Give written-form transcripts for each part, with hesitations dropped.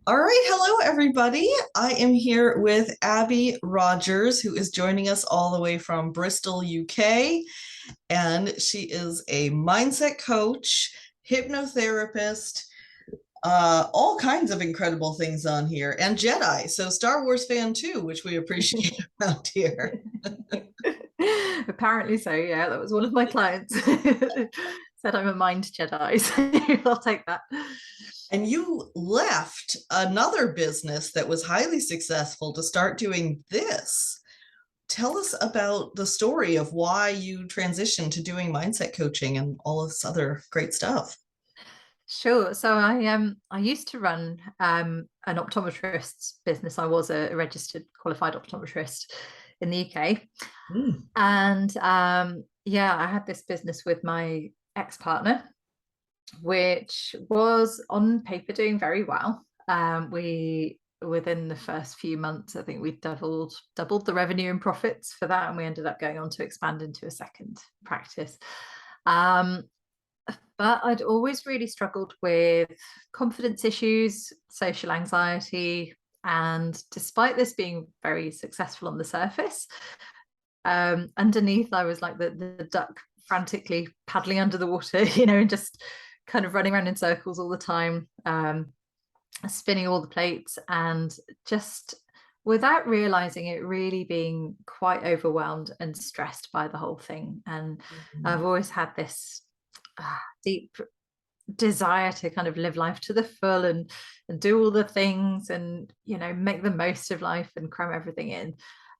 All right, hello everybody. I am here with Abi Rogers, who is joining us all the way from Bristol, UK, and she is a mindset coach, hypnotherapist, all kinds of incredible things on here, and Jedi. So Star Wars fan too, which we appreciate around here. Apparently so, yeah. That was one of my clients. Said I'm a mind Jedi, so I'll take that. And you left another business that was highly successful to start doing this. Tell us about the story of why you transitioned to doing mindset coaching and all this other great stuff. Sure. So I used to run an optometrist's business. I was a registered qualified optometrist in the UK. Mm. And yeah, I had this business with my ex-partner, which was on paper doing very well. We within the first few months, I think we doubled the revenue and profits for that, and we ended up going on to expand into a second practice. Um, but I'd always really struggled with confidence issues, social anxiety, and despite this being very successful on the surface, underneath I was like the duck frantically paddling under the water, and just kind of running around in circles all the time, spinning all the plates, and just without realizing it, really being quite overwhelmed and stressed by the whole thing. And Mhm. I've always had this deep desire to kind of live life to the full and do all the things and make the most of life and cram everything in.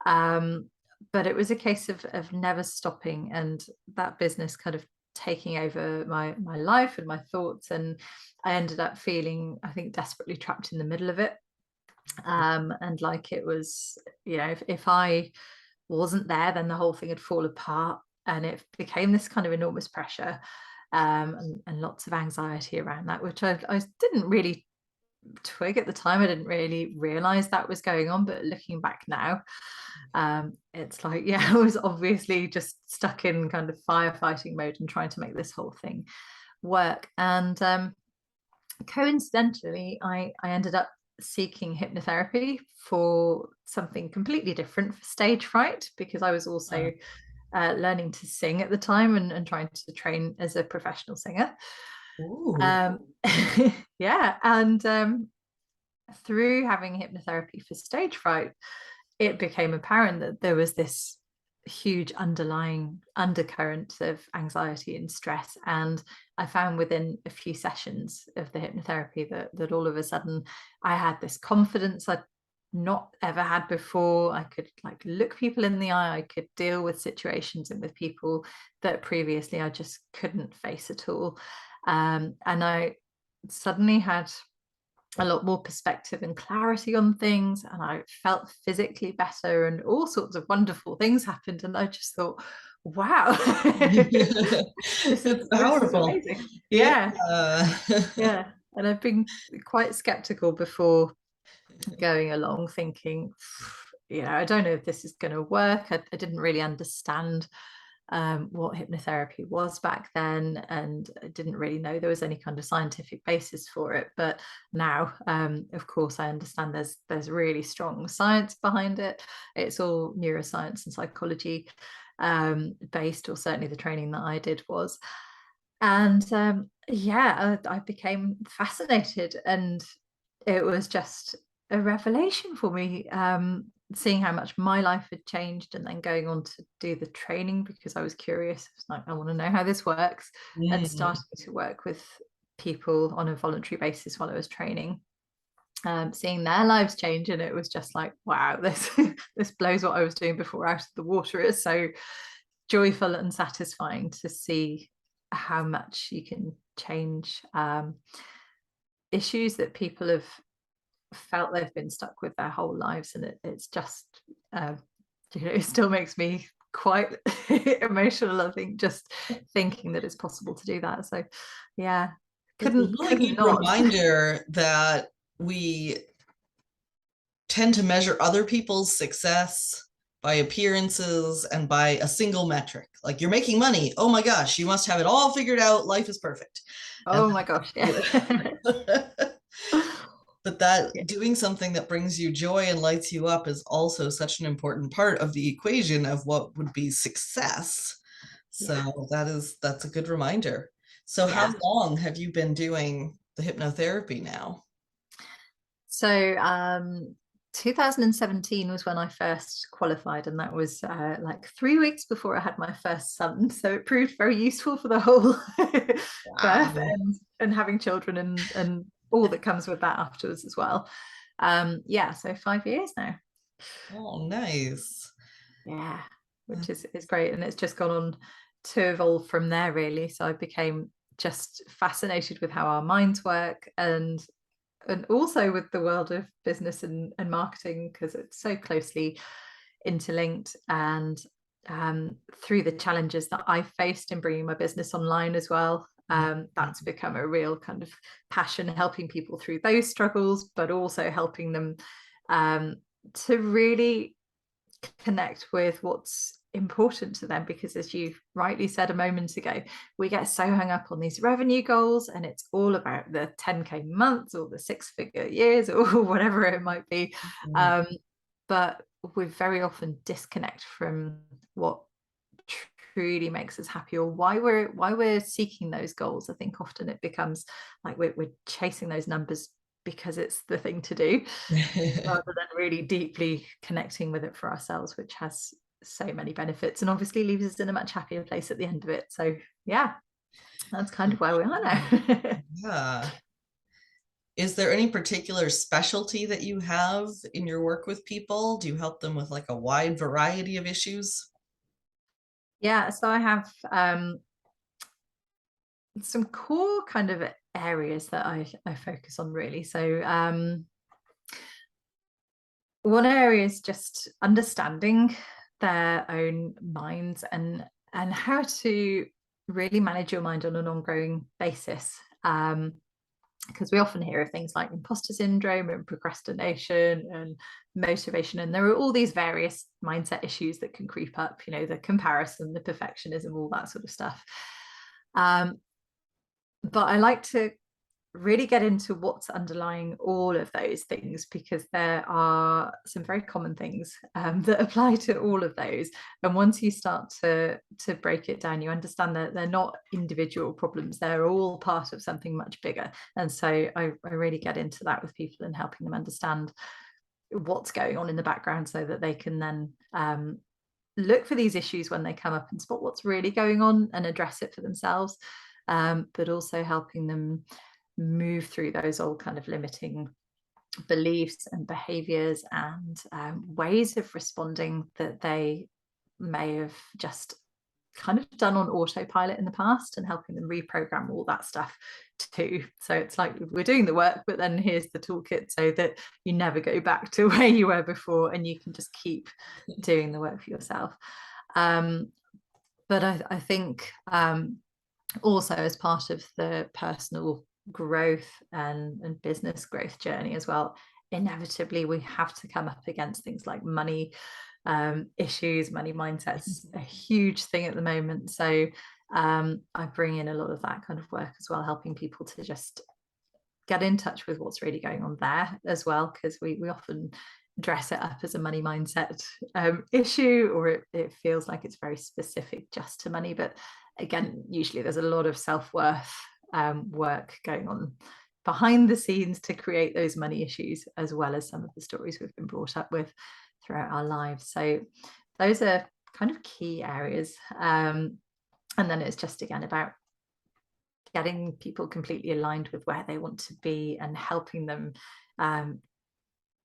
um, but it was a case of never stopping, and that business kind of taking over my life and my thoughts, and I ended up feeling, I think, desperately trapped in the middle of it. And like it was, if I wasn't there, then the whole thing would fall apart, and it became this kind of enormous pressure, and lots of anxiety around that, which I didn't really twig at the time. I didn't really realize that was going on, but looking back now, it's like, yeah, I was obviously just stuck in kind of firefighting mode and trying to make this whole thing work. And coincidentally, I ended up seeking hypnotherapy for something completely different, for stage fright, because I was Uh, also learning to sing at the time, and trying to train as a professional singer. ooh. Um, yeah, and through having hypnotherapy for stage fright, it became apparent that there was this huge underlying undercurrent of anxiety and stress. And I found within a few sessions of the hypnotherapy that all of a sudden I had this confidence I'd not ever had before. I could like look people in the eye, I could deal with situations and with people that previously I just couldn't face at all. And I suddenly had a lot more perspective and clarity on things, and I felt physically better, and all sorts of wonderful things happened, and I just thought, wow. this is It's this is powerful. amazing. Yeah. Yeah, yeah. And I've been quite skeptical before going along, thinking, I don't know if this is going to work. I didn't really understand what hypnotherapy was back then, and I didn't really know there was any kind of scientific basis for it. But now, of course, I understand there's really strong science behind it. It's all neuroscience and psychology based, or certainly the training that I did was. And yeah, I became fascinated, and it was just a revelation for me, seeing how much my life had changed, and then going on to do the training because I was curious. I was like, I want to know how this works, and Mm. starting to work with people on a voluntary basis while I was training, seeing their lives change. And it was just like, wow, this this blows what I was doing before out of the water. It's so joyful and satisfying to see how much you can change issues that people have felt they've been stuck with their whole lives. And it's just, uh, it still makes me quite emotional, I think, just thinking that it's possible to do that. So yeah, It's a really couldn't good not. reminder that we tend to measure other people's success by appearances and by a single metric. Like you're making money. Oh my gosh, you must have it all figured out. Life is perfect. And Oh my gosh, yeah. But that Yeah. doing something that brings you joy and lights you up is also such an important part of the equation of what would be success. Yeah. So that's a good reminder. So how Yeah. long have you been doing the hypnotherapy now? So 2017 was when I first qualified, and that was like 3 weeks before I had my first son. So it proved very useful for the whole birth Wow. and having children and all that comes with that afterwards as well. Yeah, so 5 years now. Oh, nice. Yeah, Uh, which is great, and it's just gone on to evolve from there really. So I became just fascinated with how our minds work, and also with the world of business and marketing, because it's so closely interlinked. And through the challenges that I faced in bringing my business online as well, that's become a real kind of passion, helping people through those struggles, but also helping them um, to really connect with what's important to them, because as you rightly said a moment ago, we get so hung up on these revenue goals, and it's all about the 10k months or the 6-figure years or whatever it might be. Mhm. But we very often disconnect from what truly makes us happy, or why we're seeking those goals. I think often it becomes like we're chasing those numbers because it's the thing to do, rather than really deeply connecting with it for ourselves, which has so many benefits and obviously leaves us in a much happier place at the end of it. So yeah, that's kind of where we are now. Yeah. Is there any particular specialty that you have in your work with people? Do you help them with like a wide variety of issues? Yeah, so I have some core kind of areas that I focus on really. So one area is just understanding their own minds and how to really manage your mind on an ongoing basis. Because we often hear of things like imposter syndrome and procrastination and motivation, and there are all these various mindset issues that can creep up, the comparison, the perfectionism, all that sort of stuff. um, but I like to really get into what's underlying all of those things, because there are some very common things that apply to all of those. And once you start to break it down, you understand that they're not individual problems, they're all part of something much bigger. And so I really get into that with people and helping them understand what's going on in the background, so that they can then look for these issues when they come up and spot what's really going on and address it for themselves. But also helping them move through those old kind of limiting beliefs and behaviors and ways of responding that they may have just kind of done on autopilot in the past, and helping them reprogram all that stuff too. So it's like we're doing the work, but then here's the toolkit so that you never go back to where you were before, and you can just keep doing the work for yourself. um, but I think also as part of the personal growth and business growth journey as well, inevitably we have to come up against things like money issues. Money mindset's a huge thing at the moment. So I bring in a lot of that kind of work as well, helping people to just get in touch with what's really going on there as well, because we often dress it up as a money mindset issue, or it feels like it's very specific just to money. But again, usually there's a lot of self-worth work going on behind the scenes to create those money issues, as well as some of the stories we've been brought up with throughout our lives. So those are kind of key areas. And then it's just again about getting people completely aligned with where they want to be, and helping them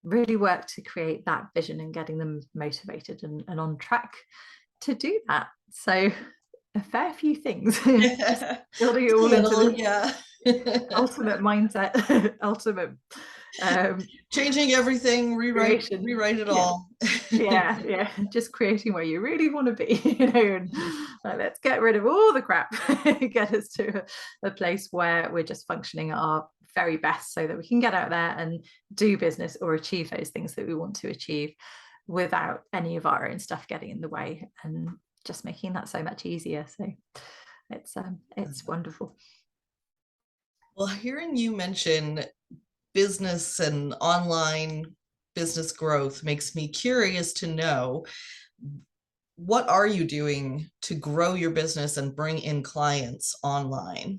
really work to create that vision, and getting them motivated and on track to do that. So a fair few things. Just building it Just a all into little, this yeah. ultimate mindset, ultimate Changing everything, creation. rewrite it Yeah, all. yeah, just creating where you really want to be, and like, let's get rid of all the crap, get us to a place where we're just functioning at our very best, so that we can get out there and do business or achieve those things that we want to achieve without any of our own stuff getting in the way, and just making that so much easier. So it's wonderful. Well, hearing you mention business and online business growth makes me curious to know, what are you doing to grow your business and bring in clients online?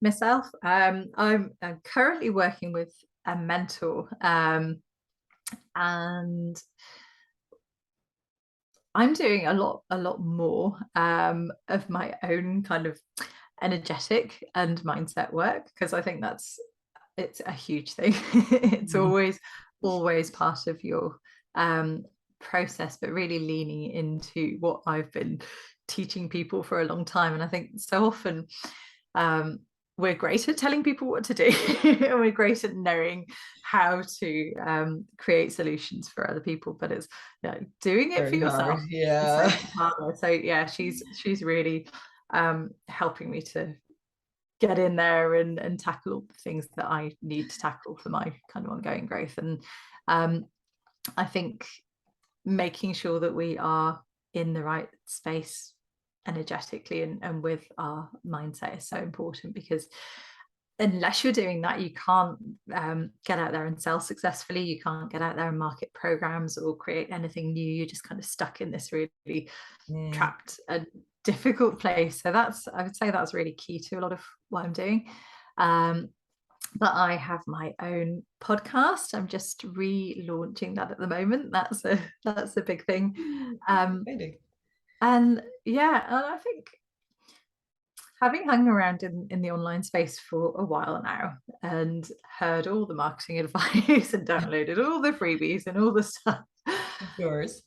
Myself, I'm currently working with a mentor, and I'm doing a lot more of my own kind of energetic and mindset work, because I think it's a huge thing. It's always part of your process, but really leaning into what I've been teaching people for a long time. And I think so often we're great at telling people what to do and we're great at knowing how to create solutions for other people, but it's doing it for Very hard. yourself. Yeah. So much harder. So yeah, she's really helping me to get in there and tackle all the things that I need to tackle for my kind of ongoing growth. And I think making sure that we are in the right space energetically and with our mindset is so important, because unless you're doing that, you can't get out there and sell successfully. You can't get out there and market programs or create anything new. You're just kind of stuck in this really trapped and difficult place. So I would say that's really key to a lot of what I'm doing. But I have my own podcast. I'm just relaunching that at the moment. That's a big thing. And yeah, and I think having hung around in the online space for a while now and heard all the marketing advice and downloaded all the freebies and all the stuff, Of course.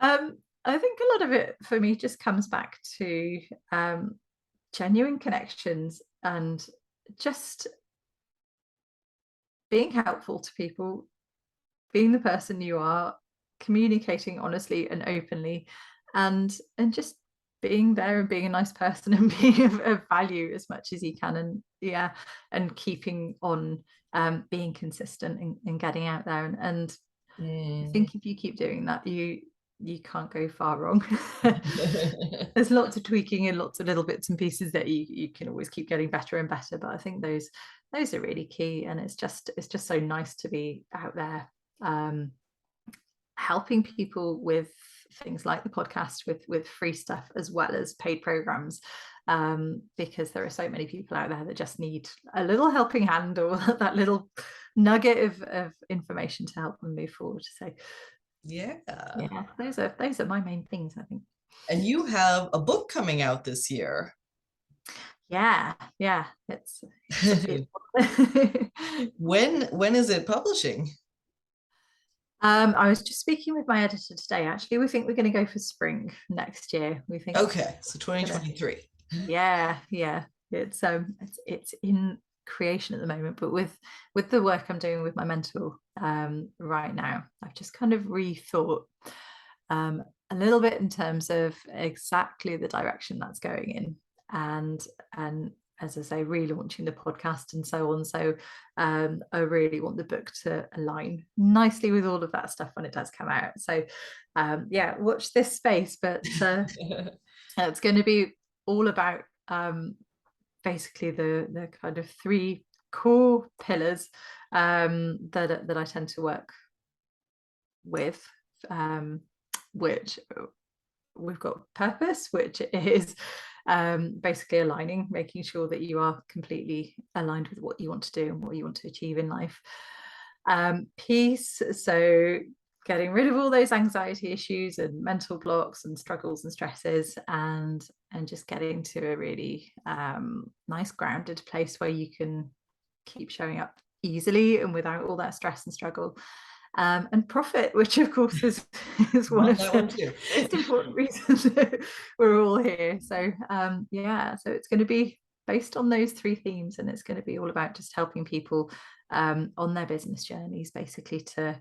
I think a lot of it for me just comes back to genuine connections and just being helpful to people, being the person you are, communicating honestly and openly, and just being there and being a nice person and being of value as much as you can. And yeah, and keeping on being consistent and getting out there. And I think if you keep doing that, you can't go far wrong. There's lots of tweaking and lots of little bits and pieces that you can always keep getting better and better. But I think those are really key. And it's just so nice to be out there helping people with things like the podcast, with free stuff as well as paid programs, because there are so many people out there that just need a little helping hand or that little nugget of information to help them move forward. So yeah, those are my main things, I think. And you have a book coming out this year. Yeah, it's when is it publishing? I was just speaking with my editor today. Actually, we think we're going to go for spring next year. We think okay, so 2023. Yeah, it's in creation at the moment, but with the work I'm doing with my mentor right now, I've just kind of rethought a little bit in terms of exactly the direction that's going in, and as I say, relaunching the podcast and so on. So I really want the book to align nicely with all of that stuff when it does come out. So yeah, watch this space. But it's going to be all about basically the kind of three core pillars that I tend to work with, which we've got purpose, which is basically aligning, making sure that you are completely aligned with what you want to do and what you want to achieve in life. Peace, so getting rid of all those anxiety issues and mental blocks and struggles and stresses, and just getting to a really nice grounded place where you can keep showing up easily and without all that stress and struggle. And profit, which of course is one of the most important reasons we're all here. So yeah, so it's going to be based on those three themes, and it's going to be all about just helping people on their business journeys, basically to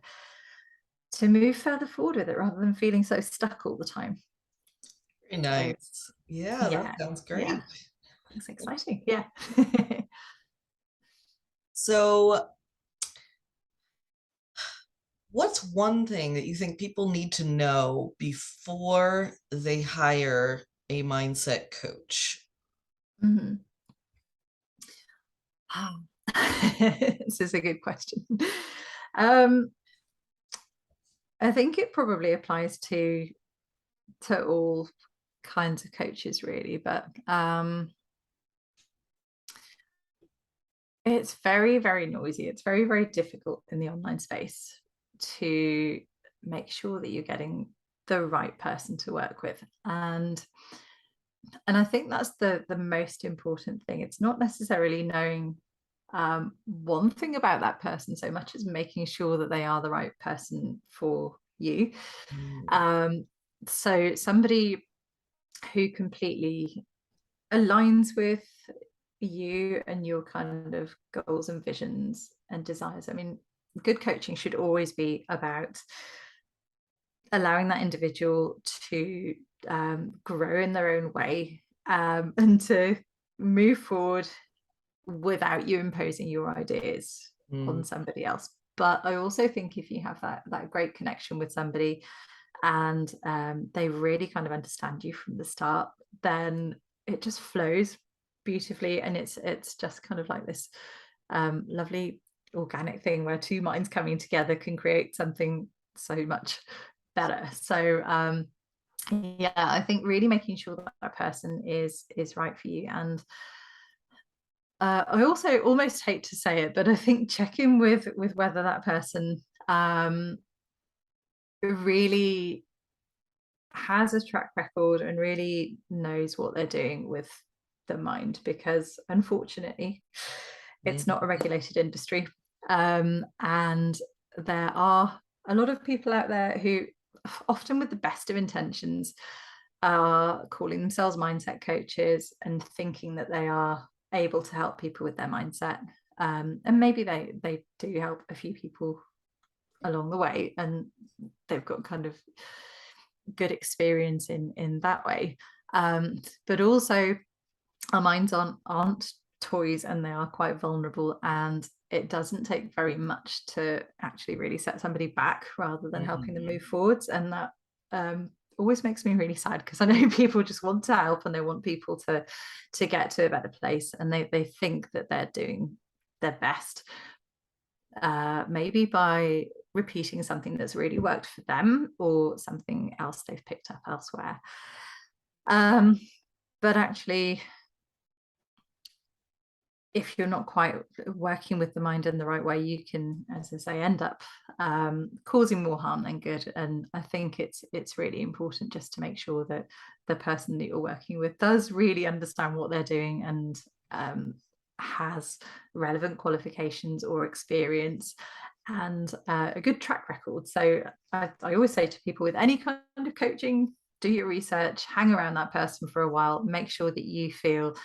move further forward with it rather than feeling so stuck all the time. Very nice. Yeah, that sounds great. Yeah. It's exciting. Yeah. So what's one thing that you think people need to know before they hire a mindset coach? Mm-hmm. This is a good question. Um, I think it probably applies to all kinds of coaches, really, but it's very, very noisy. It's very, very difficult in the online space to make sure that you're getting the right person to work with. And I think that's the most important thing. It's not necessarily knowing one thing about that person so much as making sure that they are the right person for you. So somebody who completely aligns with you and your kind of goals and visions and desires. I mean, good coaching should always be about allowing that individual to grow in their own way, and to move forward without you imposing your ideas on somebody else. But I also think if you have that great connection with somebody, and they really kind of understand you from the start, then it just flows beautifully, and it's just kind of like this lovely organic thing where two minds coming together can create something so much better. So yeah, I think really making sure that person is right for you. And I also almost hate to say it, but I think check in with whether that person really has a track record and really knows what they're doing with the mind, because unfortunately it's not a regulated industry, and there are a lot of people out there who, often with the best of intentions, are calling themselves mindset coaches and thinking that they are able to help people with their mindset, and maybe they do help a few people along the way, and they've got kind of good experience in that way, but also our minds aren't toys, and they are quite vulnerable, and it doesn't take very much to actually really set somebody back rather than helping them move forwards. And that always makes me really sad, because I know people just want to help and they want people to get to a better place, and they think that they're doing their best, maybe by repeating something that's really worked for them or something else they've picked up elsewhere. But actually, if you're not quite working with the mind in the right way, you can, as I say, end up causing more harm than good. And I think it's really important just to make sure that the person that you're working with does really understand what they're doing, and has relevant qualifications or experience, and a good track record. So I always say to people with any kind of coaching, do your research, hang around that person for a while, make sure that you feel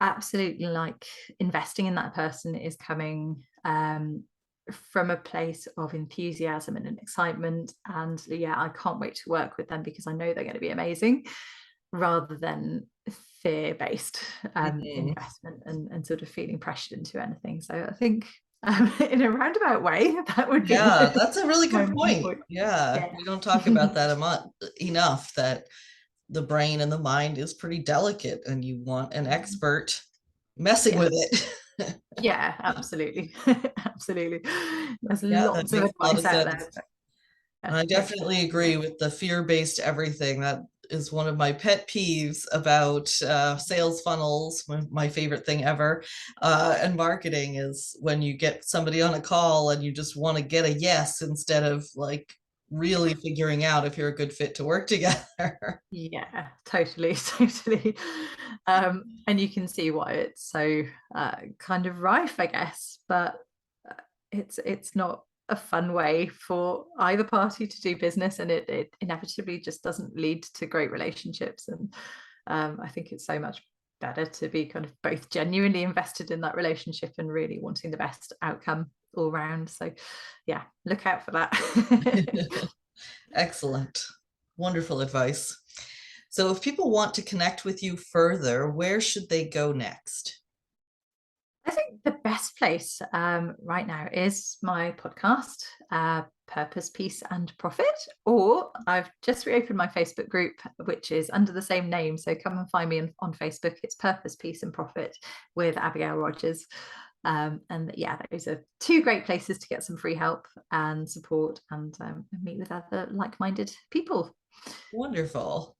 absolutely like investing in that person is coming from a place of enthusiasm and excitement, and yeah, I can't wait to work with them because I know they're going to be amazing, rather than fear-based investment and sort of feeling pressured into anything. So I think in a roundabout way, that would be that's a really good point. Yeah. We don't talk about that enough, that the brain and the mind is pretty delicate, and you want an expert messing with it. Yeah, absolutely. Absolutely. There's Yeah, that lots of makes a lot of advice out sense. there. And I definitely agree with the fear-based everything. That is one of my pet peeves about sales funnels. My favorite thing ever. And marketing is when you get somebody on a call and you just want to get a yes instead of like really figuring out if you're a good fit to work together. Yeah, totally, totally. And you can see why it's so kind of rife, I guess, but it's not a fun way for either party to do business, and it inevitably just doesn't lead to great relationships. And I think it's so much better to be kind of both genuinely invested in that relationship and really wanting the best outcome all round. So yeah, look out for that. Excellent. Wonderful advice. So if people want to connect with you further, where should they go next? I think the best place right now is my podcast, Purpose, Peace and Profit, or I've just reopened my Facebook group, which is under the same name. So come and find me on Facebook. It's Purpose, Peace and Profit with Abigail Rogers. And yeah, those are two great places to get some free help and support, and meet with other like-minded people. Wonderful.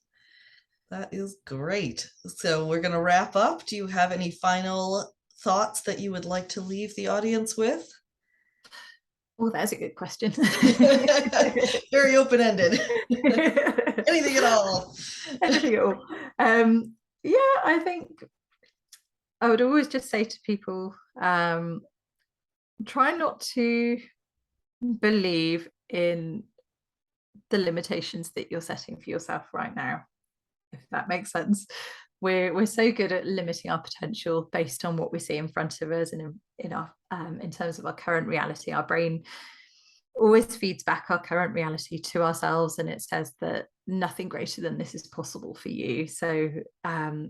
That is great. So we're going to wrap up. Do you have any final thoughts that you would like to leave the audience with? Oh, that's a good question. Very open-ended. Anything at all. Anything at all. Yeah, I think I would always just say to people, try not to believe in the limitations that you're setting for yourself right now, if that makes sense. We're so good at limiting our potential based on what we see in front of us, and in our in terms of our current reality. Our brain always feeds back our current reality to ourselves, and it says that nothing greater than this is possible for you. So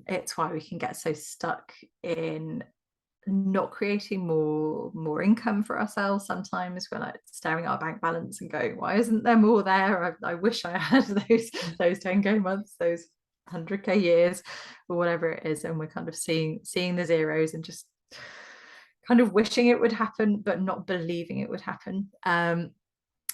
it's why we can get so stuck in not creating more income for ourselves. Sometimes we're like staring at our bank balance and going, why isn't there more there? I wish I had those 10k months, those 100k years, or whatever it is. And we're kind of seeing the zeros and just kind of wishing it would happen but not believing it would happen. And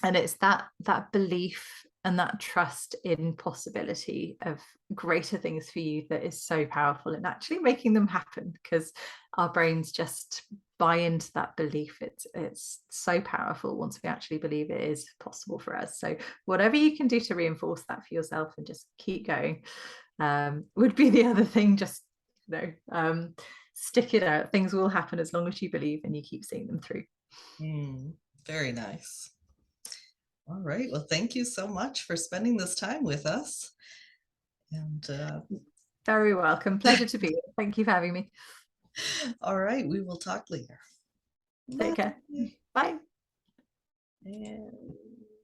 it's that belief and that trust in possibility of greater things for you that is so powerful in actually making them happen, because our brains just buy into that belief. It's so powerful once we actually believe it is possible for us. So whatever you can do to reinforce that for yourself and just keep going would be the other thing. Just stick it out. Things will happen as long as you believe and you keep seeing them through. Very nice. All right. Well, thank you so much for spending this time with us. And very welcome. Pleasure to be here. Thank you for having me. All right. We will talk later. Take care. Bye. And